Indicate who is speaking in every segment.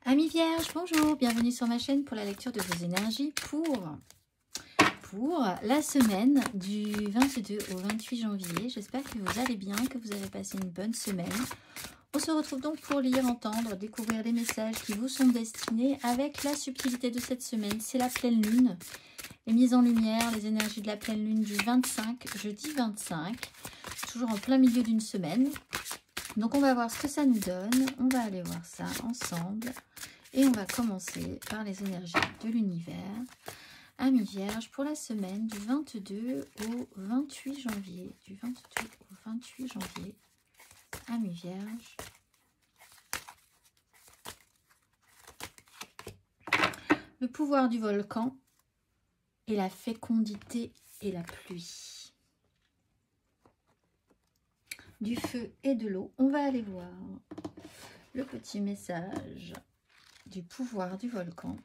Speaker 1: Amis Vierges, bonjour, bienvenue sur ma chaîne pour la lecture de vos énergies pour la semaine du 22 au 28 janvier. J'espère que vous allez bien, que vous avez passé une bonne semaine. On se retrouve donc pour lire, entendre, découvrir les messages qui vous sont destinés avec la subtilité de cette semaine. C'est la pleine lune, les mises en lumière, les énergies de la pleine lune du 25, jeudi 25, toujours en plein milieu d'une semaine. Donc on va voir ce que ça nous donne, on va aller voir ça ensemble et on va commencer par les énergies de l'univers. Amis Vierges pour la semaine du 22 au 28 janvier. Du 22 au 28 janvier, Amis Vierges. Le pouvoir du volcan et la fécondité et la pluie. Du feu et de l'eau. On va aller voir le petit message du pouvoir du volcan.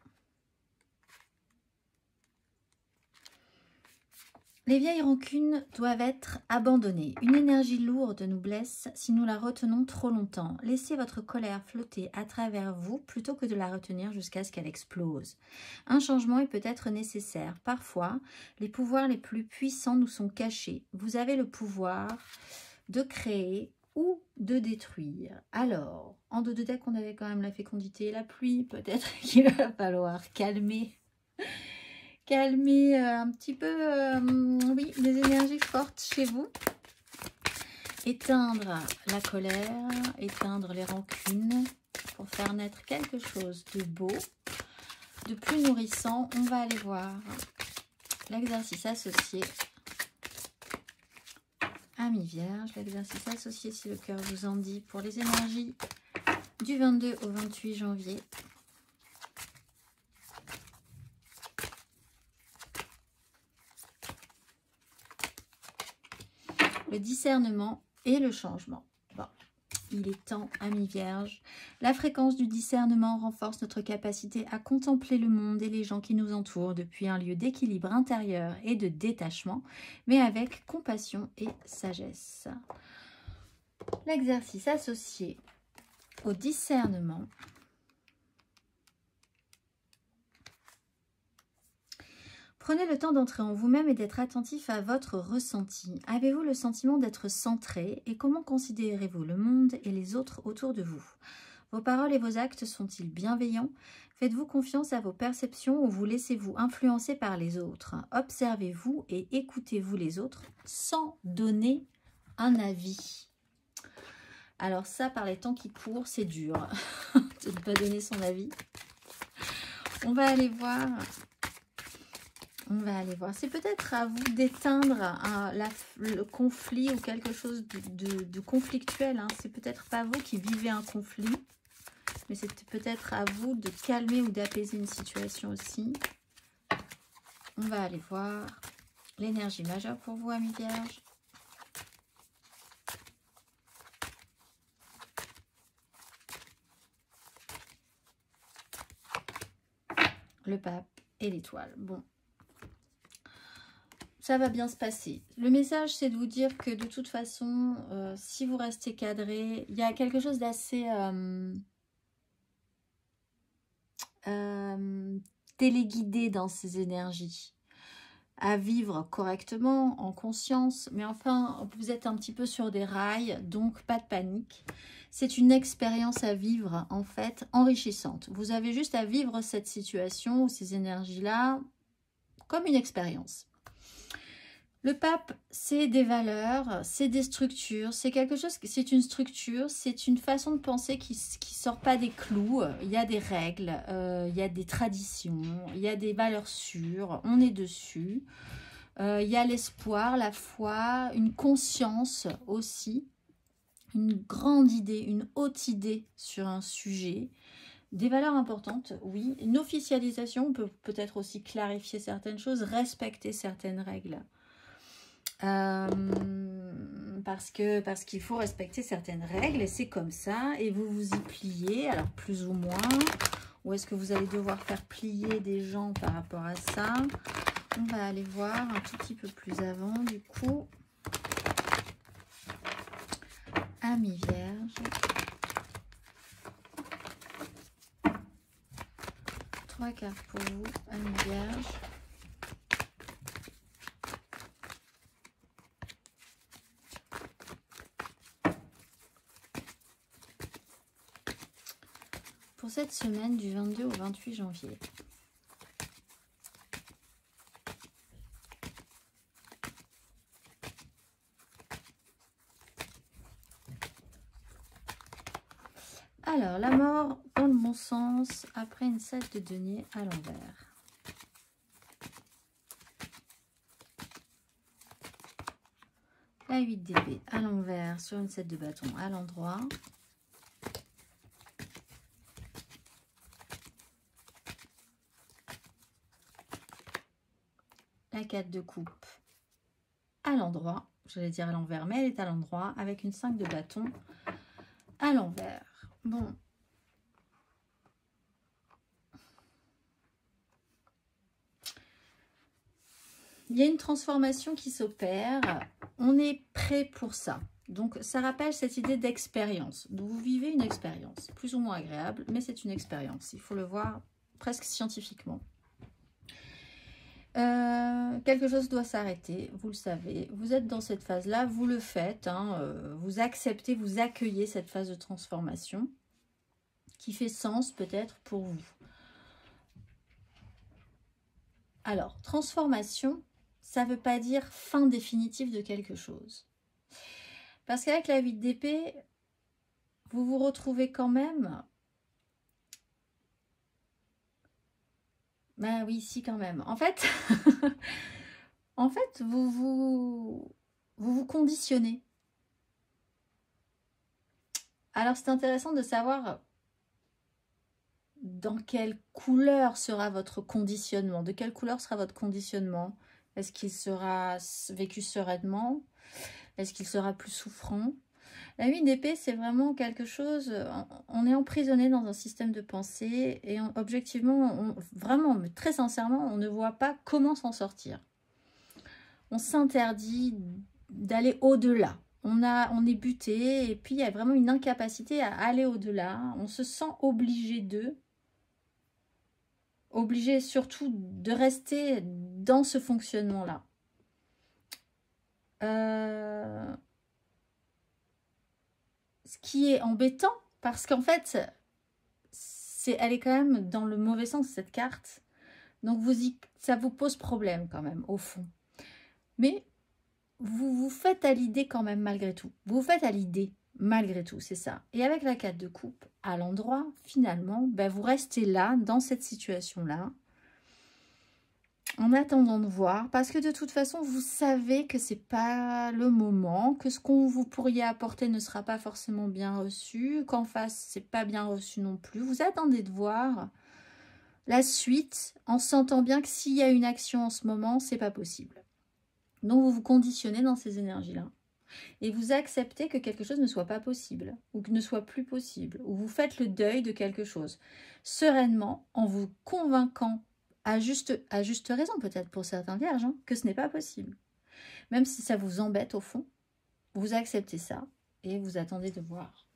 Speaker 1: Les vieilles rancunes doivent être abandonnées. Une énergie lourde nous blesse si nous la retenons trop longtemps. Laissez votre colère flotter à travers vous plutôt que de la retenir jusqu'à ce qu'elle explose. Un changement est peut-être nécessaire. Parfois, les pouvoirs les plus puissants nous sont cachés. Vous avez le pouvoir de créer ou de détruire. Alors, en dos de deck, on avait quand même la fécondité et la pluie. Peut-être qu'il va falloir calmer un petit peu oui, les énergies fortes chez vous. Éteindre la colère, éteindre les rancunes pour faire naître quelque chose de beau, de plus nourrissant. On va aller voir l'exercice associé. Amis Vierges, l'exercice associé si le cœur vous en dit pour les énergies du 22 au 28 janvier. Le discernement et le changement. Bon, il est temps, amis Vierges. La fréquence du discernement renforce notre capacité à contempler le monde et les gens qui nous entourent depuis un lieu d'équilibre intérieur et de détachement, mais avec compassion et sagesse. L'exercice associé au discernement. Prenez le temps d'entrer en vous-même et d'être attentif à votre ressenti. Avez-vous le sentiment d'être centré et comment considérez-vous le monde et les autres autour de vous? Vos paroles et vos actes sont-ils bienveillants? Faites-vous confiance à vos perceptions ou vous laissez-vous influencer par les autres? Observez-vous et écoutez-vous les autres sans donner un avis? Alors ça, par les temps qui courent, c'est dur de ne pas donner son avis. On va aller voir... C'est peut-être à vous d'éteindre le conflit ou quelque chose de conflictuel. Hein. C'est peut-être pas vous qui vivez un conflit, mais c'est peut-être à vous de calmer ou d'apaiser une situation aussi. On va aller voir l'énergie majeure pour vous, amis Vierges. Le pape et l'étoile. Bon. Ça va bien se passer. Le message, c'est de vous dire que de toute façon, si vous restez cadré, il y a quelque chose d'assez téléguidé dans ces énergies. À vivre correctement, en conscience, mais enfin, vous êtes un petit peu sur des rails, donc pas de panique. C'est une expérience à vivre, en fait, enrichissante. Vous avez juste à vivre cette situation ou ces énergies-là comme une expérience. Le pape, c'est des valeurs, c'est des structures, c'est quelque chose, c'est une structure, c'est une façon de penser qui sort pas des clous. Il y a des règles, il y a des traditions, il y a des valeurs sûres, on est dessus. Il y a l'espoir, la foi, une conscience aussi, une grande idée, une haute idée sur un sujet. Des valeurs importantes, oui. Une officialisation, on peut peut-être aussi clarifier certaines choses, respecter certaines règles. Parce qu'il faut respecter certaines règles et c'est comme ça et vous vous y pliez, alors plus ou moins, ou est-ce que vous allez devoir faire plier des gens par rapport à ça? On va aller voir un tout petit peu plus avant du coup. Amis Vierges. 3 cartes pour vous, Amis Vierge. Pour cette semaine du 22 au 28 janvier. Alors, la mort dans le bon sens après une 7 de denier à l'envers. La 8 d'épée à l'envers sur une 7 de bâton à l'endroit. La 4 de coupe à l'endroit. J'allais dire à l'envers, mais elle est à l'endroit avec une 5 de bâton à l'envers. Bon. Il y a une transformation qui s'opère. On est prêt pour ça. Donc, ça rappelle cette idée d'expérience. Vous vivez une expérience, plus ou moins agréable, mais c'est une expérience. Il faut le voir presque scientifiquement. Quelque chose doit s'arrêter, vous le savez. Vous êtes dans cette phase-là, vous le faites. Hein, vous acceptez, vous accueillez cette phase de transformation qui fait sens peut-être pour vous. Alors, transformation, ça ne veut pas dire fin définitive de quelque chose. Parce qu'avec la 8 d'épée, vous vous retrouvez quand même... Ben oui, si quand même. En fait, en fait vous conditionnez. Alors, c'est intéressant de savoir dans quelle couleur sera votre conditionnement. De quelle couleur sera votre conditionnement? Est-ce qu'il sera vécu sereinement? Est-ce qu'il sera plus souffrant? La 8 d'épée, c'est vraiment quelque chose... On est emprisonné dans un système de pensée et objectivement, vraiment, mais très sincèrement, on ne voit pas comment s'en sortir. On s'interdit d'aller au-delà. On est buté et puis il y a vraiment une incapacité à aller au-delà. On se sent obligé obligé surtout de rester dans ce fonctionnement-là. Ce qui est embêtant, parce qu'en fait, elle est quand même dans le mauvais sens, cette carte. Donc, ça vous pose problème quand même, au fond. Mais vous vous faites à l'idée quand même, malgré tout. Vous vous faites à l'idée, malgré tout, c'est ça. Et avec la 4 de coupe, à l'endroit, finalement, ben, vous restez là, dans cette situation-là, en attendant de voir, parce que de toute façon, vous savez que c'est pas le moment, que ce qu'on vous pourriez apporter ne sera pas forcément bien reçu, qu'en face, c'est pas bien reçu non plus. Vous attendez de voir la suite, en sentant bien que s'il y a une action en ce moment, c'est pas possible. Donc, vous vous conditionnez dans ces énergies-là. Et vous acceptez que quelque chose ne soit pas possible, ou que ne soit plus possible, ou vous faites le deuil de quelque chose, sereinement, en vous convainquant, à juste raison peut-être pour certains vierges, hein, que ce n'est pas possible. Même si ça vous embête au fond, vous acceptez ça et vous attendez de voir.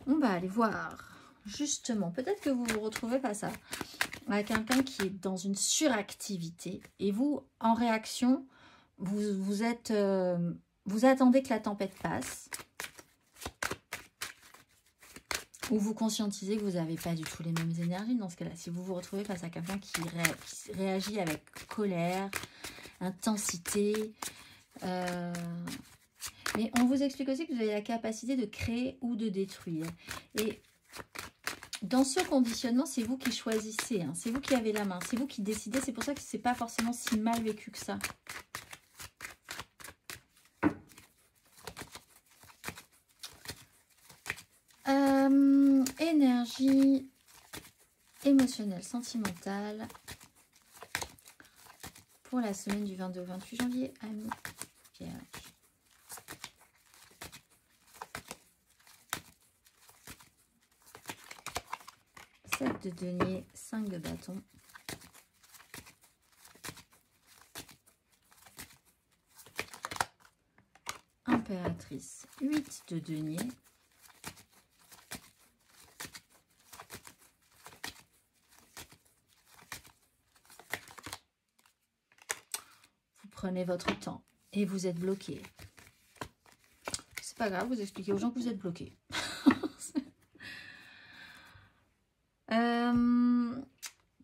Speaker 1: On va aller voir, justement, peut-être que vous vous retrouvez face à quelqu'un qui est dans une suractivité et vous, en réaction, vous attendez que la tempête passe. Ou vous conscientisez que vous n'avez pas du tout les mêmes énergies dans ce cas-là. Si vous vous retrouvez face à quelqu'un qui réagit avec colère, intensité. Mais on vous explique aussi que vous avez la capacité de créer ou de détruire. Et dans ce conditionnement, c'est vous qui choisissez. Hein. C'est vous qui avez la main. C'est vous qui décidez. C'est pour ça que ce n'est pas forcément si mal vécu que ça. Énergie émotionnelle, sentimentale pour la semaine du 22 au 28 janvier, Amis Vierge. Sept de denier, 5 de bâton. Impératrice, 8 de denier. Prenez votre temps et vous êtes bloqué. C'est pas grave, vous expliquez aux gens que vous êtes bloqué.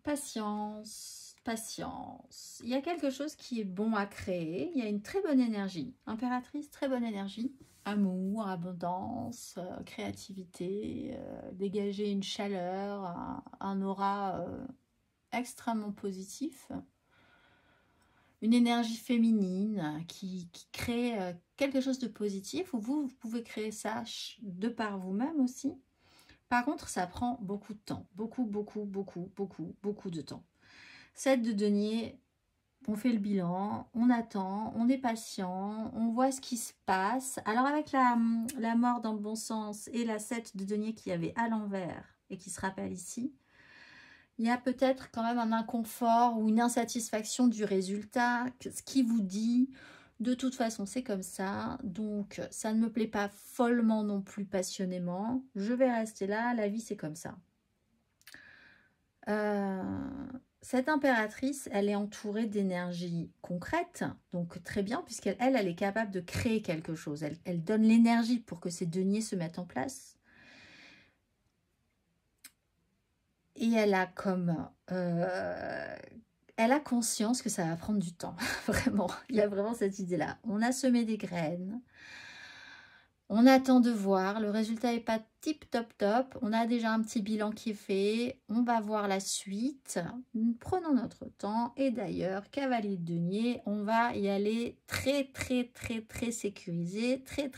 Speaker 1: Patience, patience. Il y a quelque chose qui est bon à créer. Il y a une très bonne énergie. Impératrice, très bonne énergie. Amour, abondance, créativité, dégager une chaleur, un aura extrêmement positif. Une énergie féminine qui crée quelque chose de positif. Ou vous pouvez créer ça de par vous-même aussi. Par contre, ça prend beaucoup de temps. Beaucoup de temps. 7 de denier, on fait le bilan, on attend, on est patient, on voit ce qui se passe. Alors avec la mort dans le bon sens et la 7 de denier qui avait à l'envers et qui se rappelle ici, il y a peut-être quand même un inconfort ou une insatisfaction du résultat, ce qui vous dit... De toute façon, c'est comme ça, donc ça ne me plaît pas follement non plus passionnément. Je vais rester là, la vie c'est comme ça. Cette impératrice, elle est entourée d'énergie concrète, donc très bien, puisqu'elle elle est capable de créer quelque chose. Elle donne l'énergie pour que ces deniers se mettent en place. Et elle a comme... elle a conscience que ça va prendre du temps, vraiment. Il y a vraiment cette idée-là. On a semé des graines, on attend de voir, le résultat n'est pas tip top top, on a déjà un petit bilan qui est fait, on va voir la suite, prenons notre temps. Et d'ailleurs, cavalier de denier, on va y aller très sécurisé, très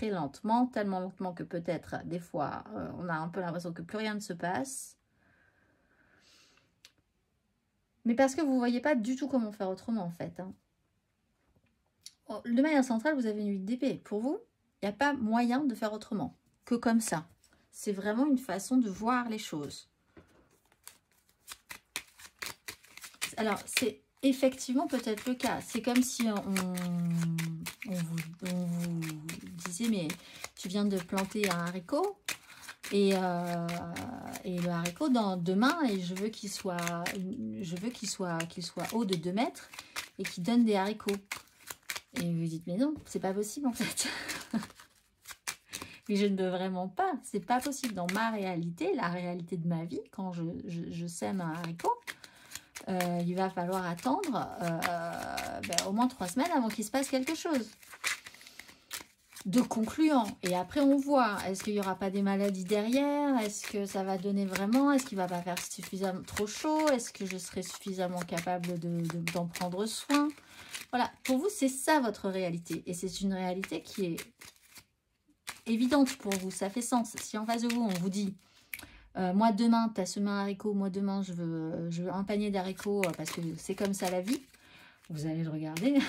Speaker 1: lentement, tellement lentement que peut-être des fois, on a un peu l'impression que plus rien ne se passe. Mais parce que vous ne voyez pas du tout comment faire autrement, en fait. Hein. De manière centrale, vous avez une 8 d'épée. Pour vous, il n'y a pas moyen de faire autrement que comme ça. C'est vraiment une façon de voir les choses. Alors, c'est effectivement peut-être le cas. C'est comme si on vous disait, mais tu viens de planter un haricot. Et le haricot demain, et je veux qu'il soit haut de 2 mètres et qu'il donne des haricots. Et vous dites, mais non, c'est pas possible en fait. Mais je ne veux vraiment pas, c'est pas possible. Dans ma réalité, la réalité de ma vie, quand je sème un haricot, il va falloir attendre au moins 3 semaines avant qu'il se passe quelque chose de concluant. Et après, on voit, est-ce qu'il n'y aura pas des maladies derrière? Est-ce que ça va donner vraiment? Est-ce qu'il ne va pas faire suffisamment trop chaud? Est-ce que je serai suffisamment capable d'en prendre soin? Voilà, pour vous, c'est ça votre réalité. Et c'est une réalité qui est évidente pour vous, ça fait sens. Si en face de vous, on vous dit, moi demain, tu as semé un haricot, moi demain, je veux un panier d'haricots parce que c'est comme ça la vie, vous allez le regarder.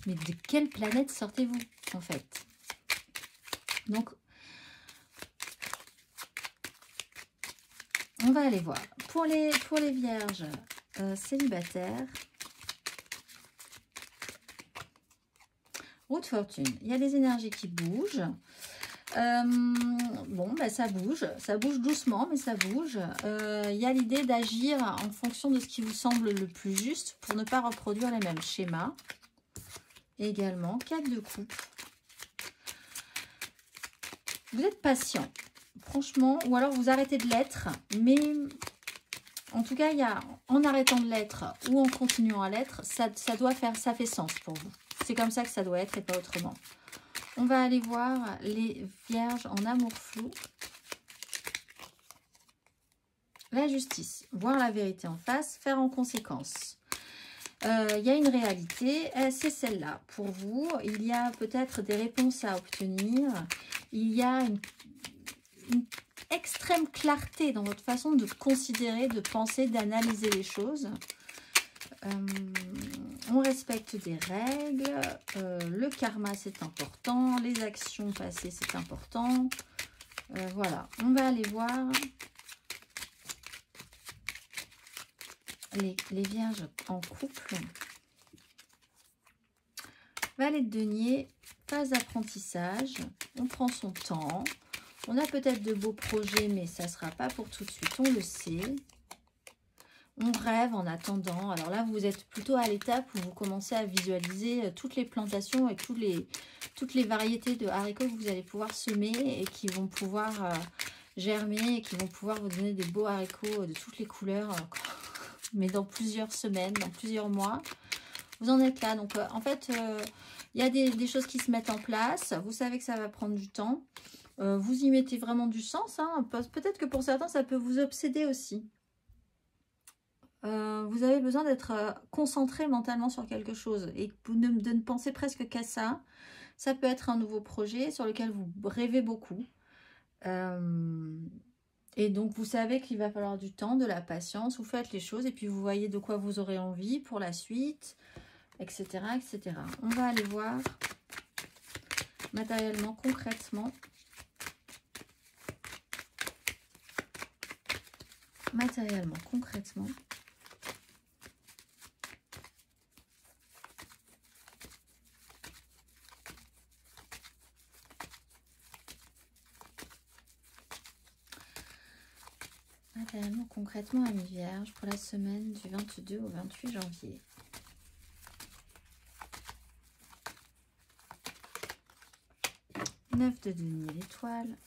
Speaker 1: Mais de quelle planète sortez-vous, en fait? Donc, on va aller voir. Pour les vierges célibataires, roue de fortune. Il y a des énergies qui bougent. Bon, ben ça bouge doucement, mais ça bouge. Il y a l'idée d'agir en fonction de ce qui vous semble le plus juste pour ne pas reproduire les mêmes schémas. Également, 4 de coupe. Vous êtes patient, franchement, ou alors vous arrêtez de l'être, mais en tout cas, il y a en arrêtant de l'être ou en continuant à l'être, ça fait sens pour vous. C'est comme ça que ça doit être et pas autrement. On va aller voir les vierges en amour flou. La justice, voir la vérité en face, faire en conséquence. Il y a une réalité, c'est celle-là. Pour vous, il y a peut-être des réponses à obtenir. Il y a une extrême clarté dans votre façon de considérer, de penser, d'analyser les choses. On respecte des règles. Le karma, c'est important. Les actions passées, c'est important. Voilà, on va aller voir les vierges en couple. Valet de denier, phase d'apprentissage. On prend son temps. On a peut-être de beaux projets, mais ça ne sera pas pour tout de suite, on le sait. On rêve en attendant. Alors là, vous êtes plutôt à l'étape où vous commencez à visualiser toutes les plantations et toutes les variétés de haricots que vous allez pouvoir semer et qui vont pouvoir germer et qui vont pouvoir vous donner des beaux haricots de toutes les couleurs, mais dans plusieurs semaines, dans plusieurs mois. Vous en êtes là. Donc, en fait, il y a des choses qui se mettent en place. Vous savez que ça va prendre du temps. Vous y mettez vraiment du sens. Hein. Peut-être que pour certains, ça peut vous obséder aussi. Vous avez besoin d'être concentré mentalement sur quelque chose et de ne penser presque qu'à ça. Ça peut être un nouveau projet sur lequel vous rêvez beaucoup. Et donc, vous savez qu'il va falloir du temps, de la patience. Vous faites les choses et puis vous voyez de quoi vous aurez envie pour la suite, etc., etc. On va aller voir matériellement, concrètement. Matériellement, concrètement. Matériellement, concrètement, Amis Vierge, pour la semaine du 22 au 28 janvier. Neuf de denier, l'étoile.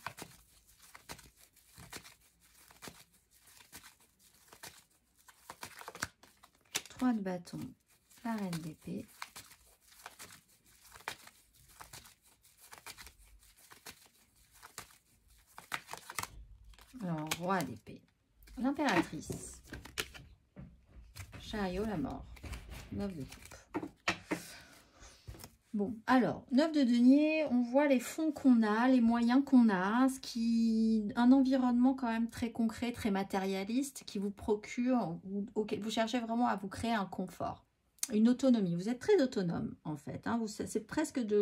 Speaker 1: 3 de bâton, la reine d'épée. Alors, roi d'épée. L'impératrice. Chariot, la mort. 9 de coupe. Bon, alors, 9 de denier, on voit les fonds qu'on a, les moyens qu'on a, un environnement quand même très concret, très matérialiste, qui vous procure, vous cherchez vraiment à vous créer un confort, une autonomie. Vous êtes très autonome, en fait. Hein, c'est presque de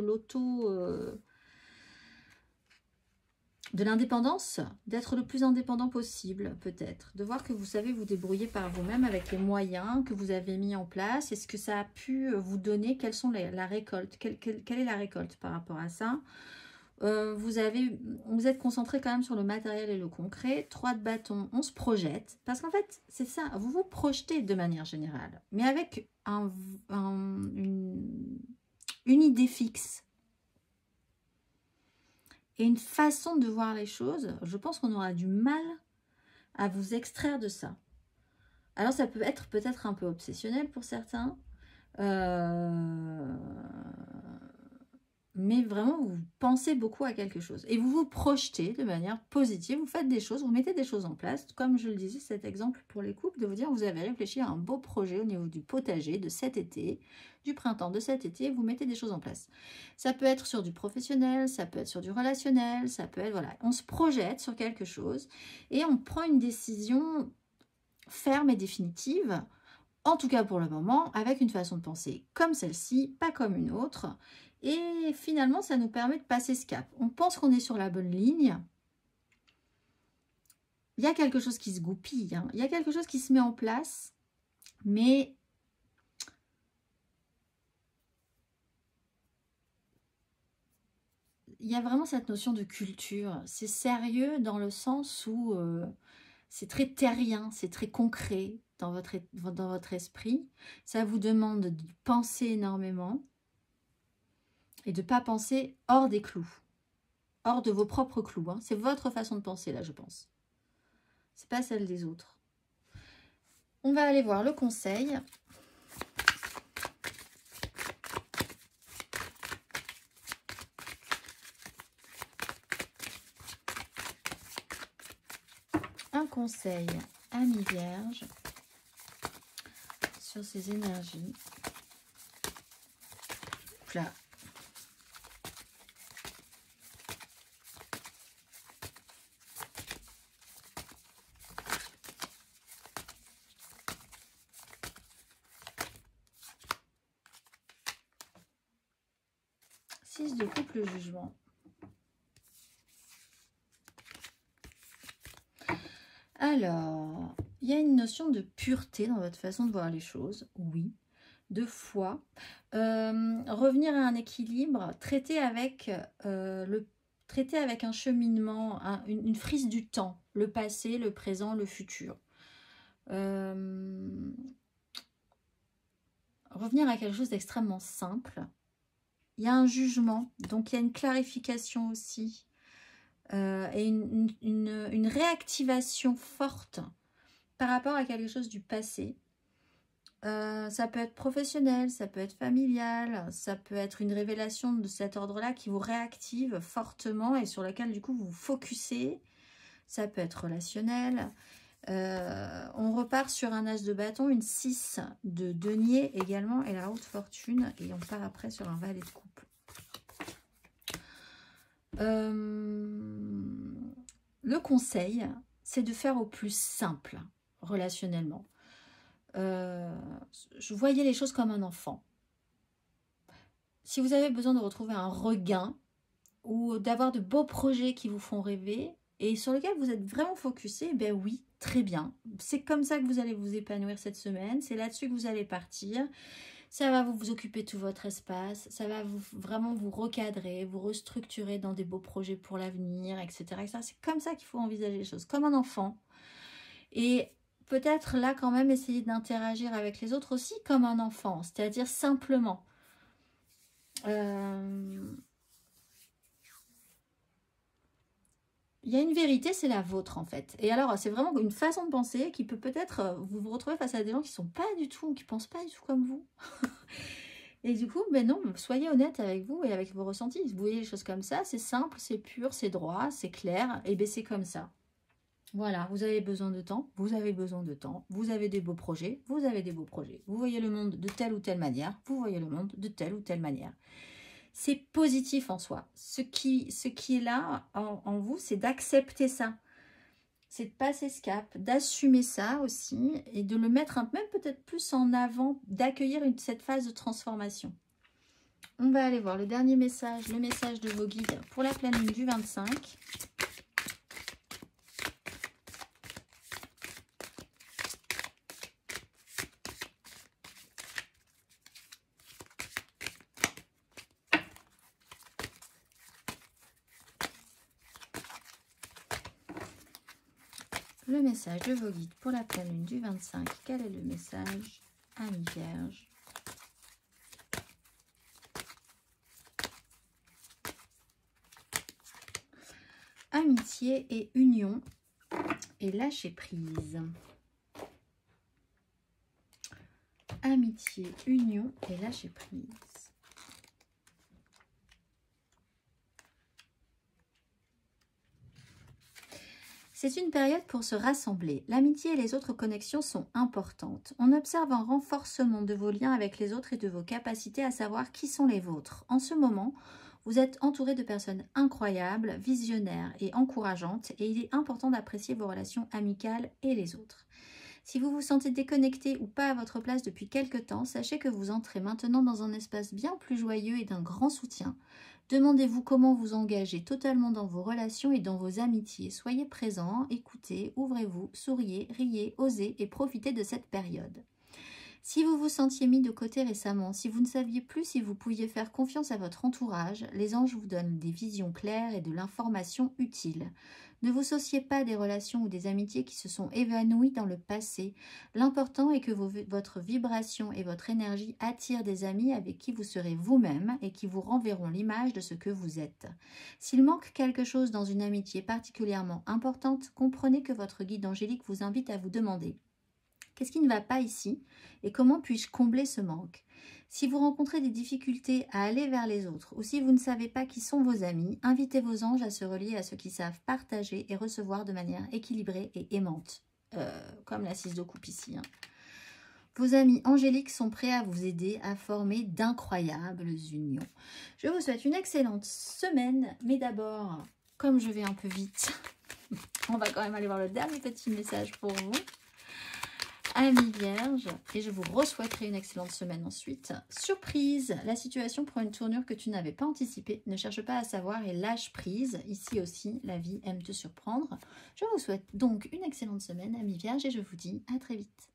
Speaker 1: de l'indépendance, d'être le plus indépendant possible, peut-être. De voir que vous savez vous débrouiller par vous-même avec les moyens que vous avez mis en place. Est-ce que ça a pu vous donner, quelle est la récolte par rapport à ça? Vous êtes concentré quand même sur le matériel et le concret. 3 de bâton, on se projette. Parce qu'en fait, c'est ça, vous vous projetez de manière générale. Mais avec une idée fixe. Et une façon de voir les choses, je pense qu'on aura du mal à vous extraire de ça. Alors ça peut être peut-être un peu obsessionnel pour certains, mais vraiment vous pensez beaucoup à quelque chose. Et vous vous projetez de manière positive, vous faites des choses, vous mettez des choses en place. Comme je le disais, cet exemple pour les couples, de vous dire vous avez réfléchi à un beau projet au niveau du potager de cet été, du printemps de cet été, vous mettez des choses en place. Ça peut être sur du professionnel, ça peut être sur du relationnel, ça peut être, voilà, on se projette sur quelque chose et on prend une décision ferme et définitive, en tout cas pour le moment, avec une façon de penser comme celle-ci, pas comme une autre. Et finalement, ça nous permet de passer ce cap. On pense qu'on est sur la bonne ligne. Il y a quelque chose qui se goupille, hein. Il y a quelque chose qui se met en place, mais il y a vraiment cette notion de culture. C'est sérieux dans le sens où c'est très terrien, c'est très concret dans votre esprit. Ça vous demande de penser énormément et de ne pas penser hors des clous, hors de vos propres clous. Hein. C'est votre façon de penser là, je pense. C'est pas celle des autres. On va aller voir le conseil. Un conseil, Amis Vierge, sur ces énergies. Là. De coupe, le jugement. Alors, il y a une notion de pureté dans votre façon de voir les choses, oui, de foi. Revenir à un équilibre, traiter avec un cheminement, une frise du temps, le passé, le présent, le futur. Revenir à quelque chose d'extrêmement simple. Il y a un jugement, donc il y a une clarification aussi. Et une réactivation forte par rapport à quelque chose du passé. Ça peut être professionnel, ça peut être familial, ça peut être une révélation de cet ordre-là qui vous réactive fortement et sur laquelle du coup vous vous focussez. Ça peut être relationnel. On repart sur un as de bâton, une 6 de denier également et la haute fortune. Et on part après sur un valet de coupe. Le conseil, c'est de faire au plus simple relationnellement. Je voyais les choses comme un enfant. Si vous avez besoin de retrouver un regain ou d'avoir de beaux projets qui vous font rêver et sur lesquels vous êtes vraiment focusé, ben oui, très bien. C'est comme ça que vous allez vous épanouir cette semaine. C'est là-dessus que vous allez partir. Ça va vous occuper tout votre espace. Ça va vraiment vous recadrer, vous restructurer dans des beaux projets pour l'avenir, etc. C'est comme ça qu'il faut envisager les choses, comme un enfant. Et peut-être là quand même essayer d'interagir avec les autres aussi comme un enfant, c'est-à-dire simplement. Il y a une vérité, c'est la vôtre en fait. Et alors, c'est vraiment une façon de penser qui peut peut-être vous vous retrouver face à des gens qui ne sont pas du tout, qui ne pensent pas du tout comme vous. Et du coup, ben non, soyez honnête avec vous et avec vos ressentis. Vous voyez les choses comme ça, c'est simple, c'est pur, c'est droit, c'est clair, et ben c'est comme ça. Voilà, vous avez besoin de temps, vous avez besoin de temps, vous avez des beaux projets, vous avez des beaux projets. Vous voyez le monde de telle ou telle manière, vous voyez le monde de telle ou telle manière. C'est positif en soi. Ce qui est là en vous, c'est d'accepter ça. C'est de passer ce cap, d'assumer ça aussi et de le mettre même peut-être plus en avant, d'accueillir cette phase de transformation. On va aller voir le dernier message, le message de vos guides pour la pleine lune du 25. Le message de vos guides pour la pleine lune du 25. Quel est le message, Amis Vierge? Amitié et union et lâcher prise. Amitié, union et lâcher prise. C'est une période pour se rassembler. L'amitié et les autres connexions sont importantes. On observe un renforcement de vos liens avec les autres et de vos capacités à savoir qui sont les vôtres. En ce moment, vous êtes entouré de personnes incroyables, visionnaires et encourageantes et il est important d'apprécier vos relations amicales et les autres. Si vous vous sentez déconnecté ou pas à votre place depuis quelque temps, sachez que vous entrez maintenant dans un espace bien plus joyeux et d'un grand soutien. Demandez-vous comment vous engager totalement dans vos relations et dans vos amitiés. Soyez présent, écoutez, ouvrez-vous, souriez, riez, osez et profitez de cette période. Si vous vous sentiez mis de côté récemment, si vous ne saviez plus si vous pouviez faire confiance à votre entourage, les anges vous donnent des visions claires et de l'information utile. Ne vous souciez pas des relations ou des amitiés qui se sont évanouies dans le passé. L'important est que votre vibration et votre énergie attirent des amis avec qui vous serez vous-même et qui vous renverront l'image de ce que vous êtes. S'il manque quelque chose dans une amitié particulièrement importante, comprenez que votre guide angélique vous invite à vous demander « Qu'est-ce qui ne va pas ici et comment puis-je combler ce manque ?» Si vous rencontrez des difficultés à aller vers les autres ou si vous ne savez pas qui sont vos amis, invitez vos anges à se relier à ceux qui savent partager et recevoir de manière équilibrée et aimante. Comme la 6 de coupe ici. Vos amis angéliques sont prêts à vous aider à former d'incroyables unions. Je vous souhaite une excellente semaine, mais d'abord, comme je vais un peu vite, on va quand même aller voir le dernier petit message pour vous. Amis Vierge, et je vous re-souhaiterai une excellente semaine ensuite. Surprise, la situation prend une tournure que tu n'avais pas anticipée. Ne cherche pas à savoir et lâche prise. Ici aussi, la vie aime te surprendre. Je vous souhaite donc une excellente semaine, Amis Vierge, et je vous dis à très vite.